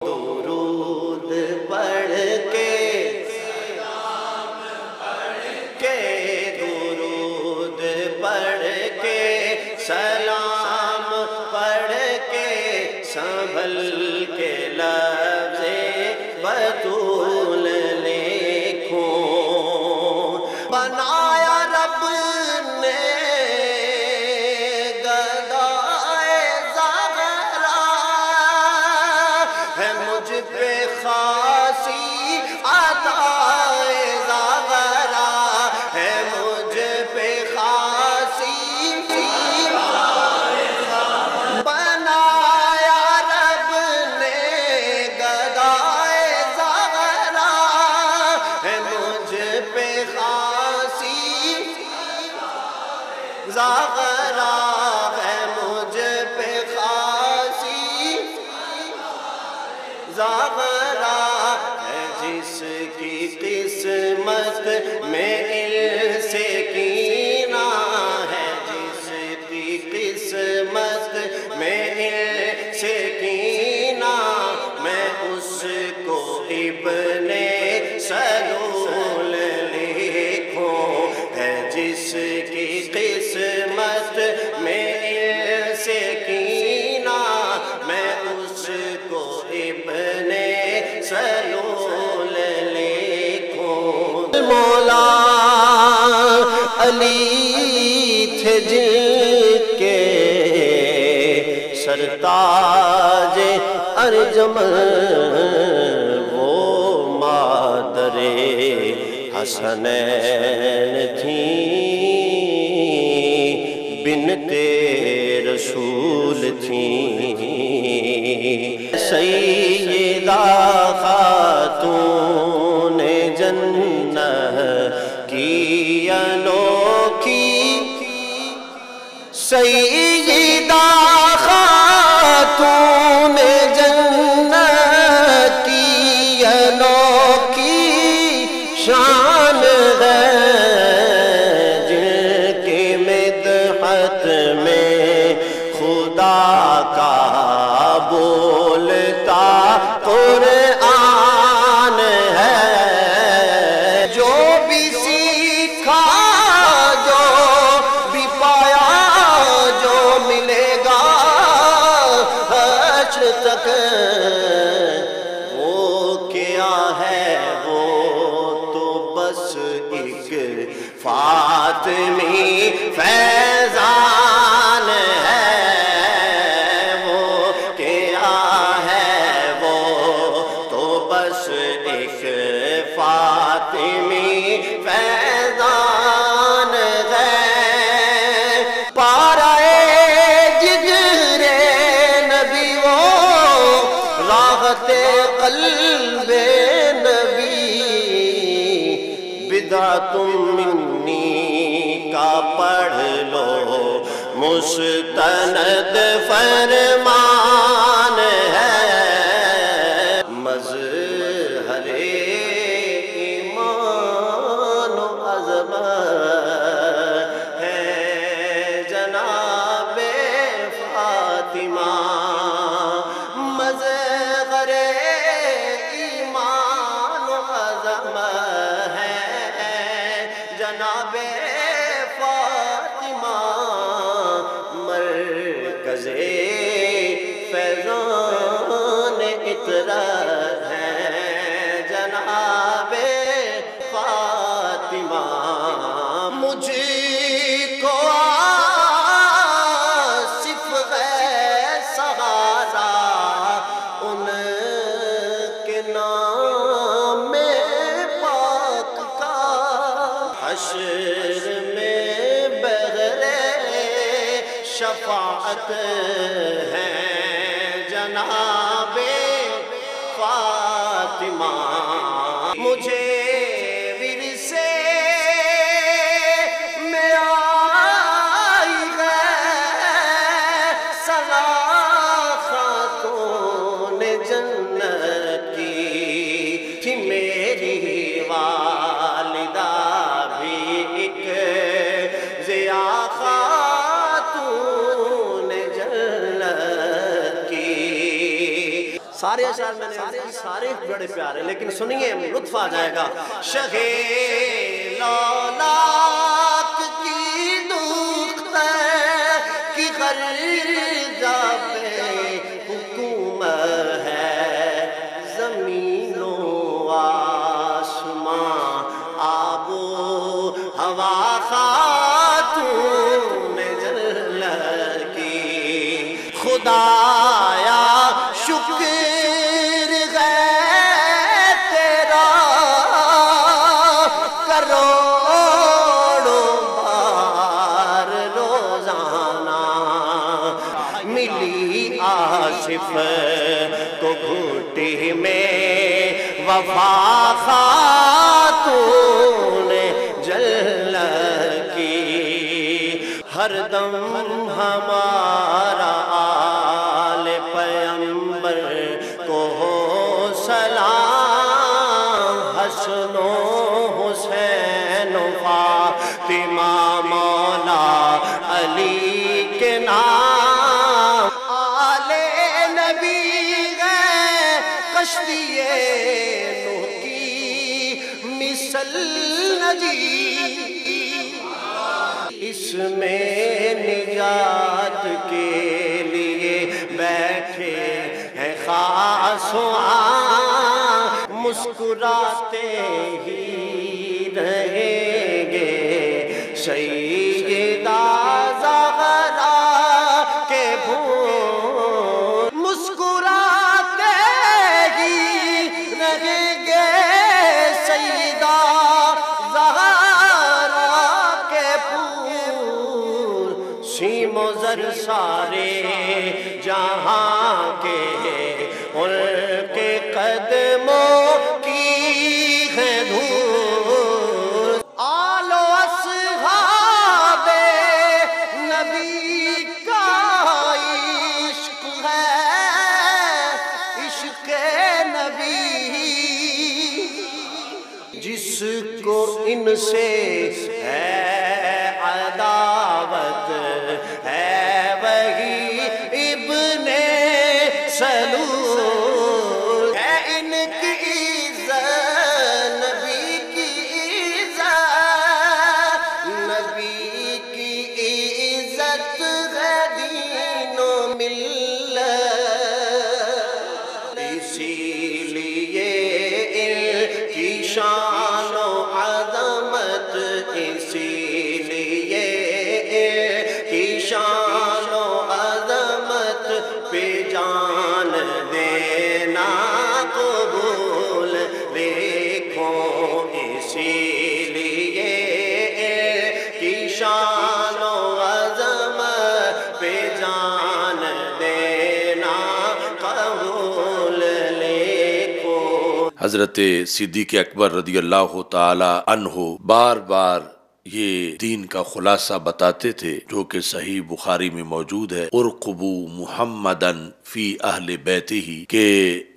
درود پڑھ کے درود پڑھ کے سلام پڑھ کے سنبھل کے لفظ بطول لکھوں بنایا رب نے گدائے زہرا ہے مجھ پہ خاصی عطائے زہرا ہے مجھ پہ خاصی بنایا رب نے گدائے زہرا ہے مجھ پہ خاصی زہرا ہے مجھ پہ خاصی زہرا ہے جس کی قسمت میں سے کینہ ہے جس کی قسمت میں سے کینہ میں اس کو ابن سلول لکھوں ہے جس کی قسمت میں سے کینہ میں اس کو ابن سلول لکھوں مولا علی تھے جن کے سرتاج ارجمن وہ مادر حسنین تھیں بنت رسول تھیں سیدہ خاتون جنت کی انوکھی سیدہ خاتون جنت کی انوکھی شان ہے جن کی مدحت میں خدا کا بولتا قرآن ہے جو بھی سیکھا جو بھی پایا جو ملے گا حشر تک وہ کیا ہے وہ تو بس ایک فاطمی فیضان ہے وہ کیا ہے وہ تو بس ایک فاطمی فیضان ہے پارائے جگر نبی وہ راحت قلب نبی بدعت منی کا پڑھ لو مستند فرمان ہے مظہر ایمان و عظمت ہے جناب فاطمہ مظہر ایمان و عظمت ہے جناب فاطمہ مرکز فیضان اطرت ہے جناب فاطمہ مجھ کو آصف ہے سہارا ان کے نام پاک کا حشر میں بغیر شفاعت ہے جناب فاطمہ مجھے ورثے میں آئی ہے صلاح خاتون جنت کی تھی میری والدہ بھی ایک ضیا خاتون جنت کی سارے اشعار میں نے سارے بڑے پیارے، لیکن سنیے لطف آ جائے گا۔ شہے لالاک کی دختر کی غرضہ پہ حکومت ہے، زمین و آسمان آب و ہوا خاتون جل کی، خدایا شکر کو گھٹی میں وفا خاتون جل کی، ہر دم ہمارا آل پیمبر کو ہو سلام، حسن و حسین و فاطمہ مولا علی کے نام، نوح کی مثل نجی، اس میں نجات کے لیے بیٹھے ہیں خاص وہاں، مسکراتے ہی رہیں گے سیدہ زہرا کے پھول، مسکراتے سیم و زر سارے جہاں کے ان کے قدموں کی ہے دھول، آل و اصحاب نبی کا عشق ہے، عشق نبی، جس کو ان سے ہے عداوت ہے وہی ابن سلول، ہے ان کی عزت نبی کی عزت، نبی کی عزت ہے دین و ملت، اسی لیے ان کی شان و عظمت، اسی شان و عظمت پہ جان دینا قبول دیکھو، اسی لیے کی شان و عظمت پہ جان دینا قبول دیکھو۔ حضرت صدیق اکبر رضی اللہ تعالی عنہ بار بار یہ دین کا خلاصہ بتاتے تھے جو کہ صحیح بخاری میں موجود ہے، ارقبوا محمدً فی اہل بیتہ، کہ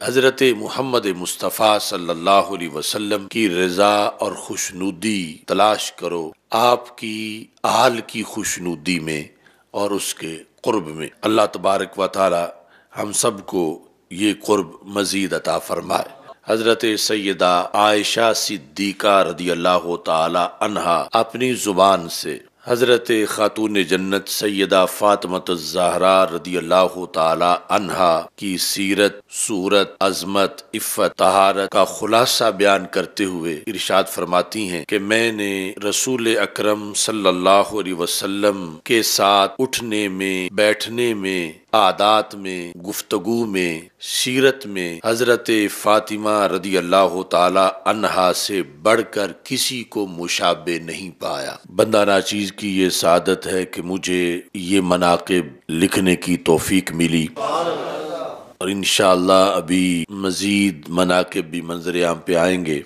حضرت محمد مصطفیٰ صلی اللہ علیہ وسلم کی رضا اور خوشنودی تلاش کرو، آپ کی اہل کی خوشنودی میں اور اس کے قرب میں۔ اللہ تبارک و تعالی ہم سب کو یہ قرب مزید عطا فرمائے۔ حضرت سیدہ عائشہ صدیقہ رضی اللہ تعالی عنہا اپنی زبان سے حضرت خاتون جنت سیدہ فاطمہ الزہرا رضی اللہ تعالی عنہا کی سیرت، صورت، عظمت، عفت، طہارت کا خلاصہ بیان کرتے ہوئے ارشاد فرماتی ہیں کہ میں نے رسول اکرم صلی اللہ علیہ وسلم کے ساتھ اٹھنے میں، بیٹھنے میں، عادات میں، گفتگو میں، سیرت میں حضرت فاطمہ رضی اللہ تعالی عنہا سے بڑھ کر کسی کو مشابہ نہیں پایا۔ بندہ ناچیز کی یہ سعادت ہے کہ مجھے یہ مناقب لکھنے کی توفیق ملی، اور انشاءاللہ ابھی مزید مناقب بھی منظر عام پہ آئیں گے۔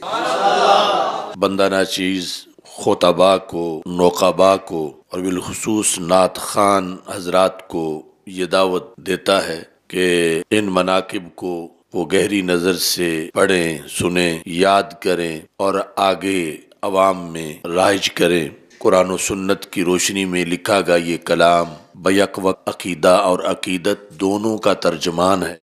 بندہ ناچیز خطباء کو، نقباء کو اور بالخصوص نعت خوان حضرات کو یہ دعوت دیتا ہے کہ ان مناقب کو وہ گہری نظر سے پڑھیں، سنیں، یاد کریں اور آگے عوام میں رائج کریں۔ قرآن و سنت کی روشنی میں لکھا گیا یہ کلام بیک وقت عقیدہ اور عقیدت دونوں کا ترجمان ہے۔